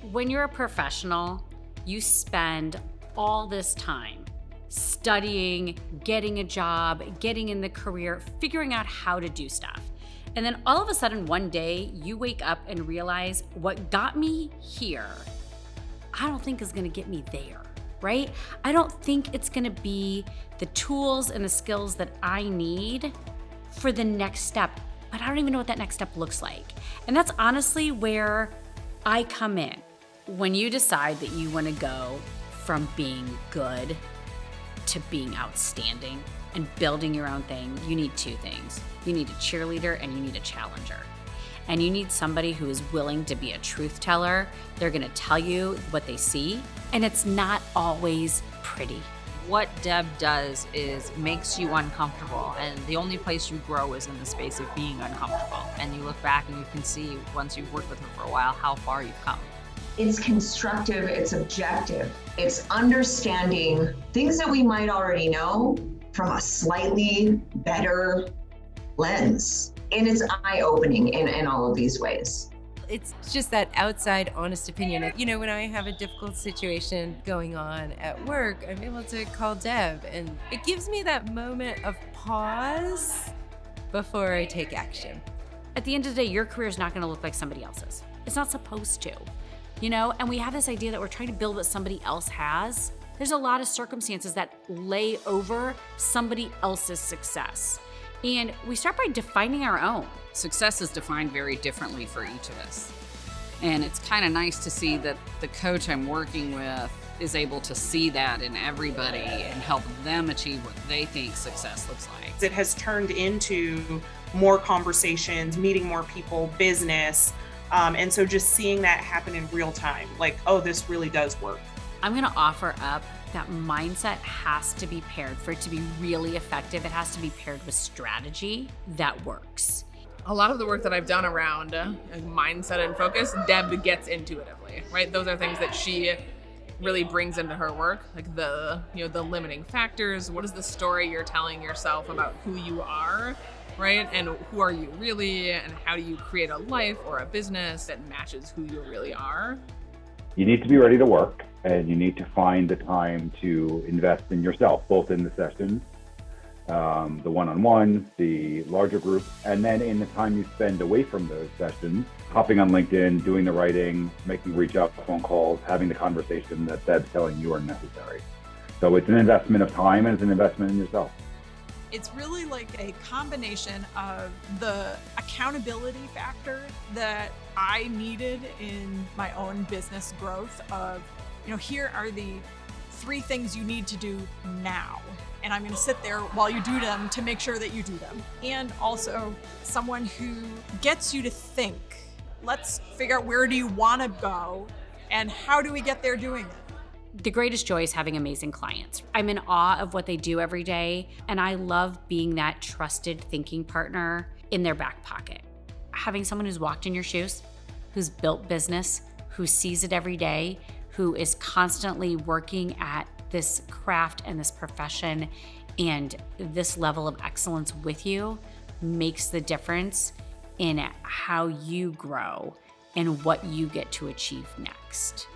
When you're a professional, you spend all this time studying, getting a job, getting in the career, figuring out how to do stuff. And then all of a sudden, one day, you wake up and realize what got me here, I don't think is gonna get me there, right? I don't think it's gonna be the tools and the skills that I need for the next step, but I don't even know what that next step looks like. And that's honestly where I come in. When you decide that you wanna go from being good to being outstanding and building your own thing, you need two things. You need a cheerleader and you need a challenger. And you need somebody who is willing to be a truth teller. They're gonna tell you what they see, and it's not always pretty. What Deb does is makes you uncomfortable, and the only place you grow is in the space of being uncomfortable. And you look back and you can see, once you've worked with her for a while, how far you've come. It's constructive, it's objective, it's understanding things that we might already know from a slightly better lens. And it's eye-opening in all of these ways. It's just that outside, honest opinion. You know, when I have a difficult situation going on at work, I'm able to call Deb, and it gives me that moment of pause before I take action. At the end of the day, your career is not gonna look like somebody else's. It's not supposed to, you know? And we have this idea that we're trying to build what somebody else has. There's a lot of circumstances that lay over somebody else's success. And we start by defining our own. Success is defined very differently for each of us. And it's kind of nice to see that the coach I'm working with is able to see that in everybody and help them achieve what they think success looks like. It has turned into more conversations, meeting more people, business. And so just seeing that happen in real time, like, oh, this really does work. I'm gonna offer up that mindset has to be paired. For it to be really effective, it has to be paired with strategy that works. A lot of the work that I've done around mindset and focus, Deb gets intuitively, right? Those are things that she really brings into her work, like the limiting factors. What is the story you're telling yourself about who you are, right? And who are you really? And how do you create a life or a business that matches who you really are? You need to be ready to work, and you need to find the time to invest in yourself, both in the sessions, the one-on-ones, the larger group, and then in the time you spend away from those sessions, hopping on LinkedIn, doing the writing, making reach out phone calls, having the conversation that Deb's telling you are necessary. So it's an investment of time and it's an investment in yourself. It's really like a combination of the accountability factor that I needed in my own business growth of, here are the 3 things you need to do now. And I'm going to sit there while you do them to make sure that you do them. And also someone who gets you to think, let's figure out where do you want to go and how do we get there doing it? The greatest joy is having amazing clients. I'm in awe of what they do every day, and I love being that trusted thinking partner in their back pocket. Having someone who's walked in your shoes, who's built business, who sees it every day, who is constantly working at this craft and this profession and this level of excellence with you makes the difference in how you grow and what you get to achieve next.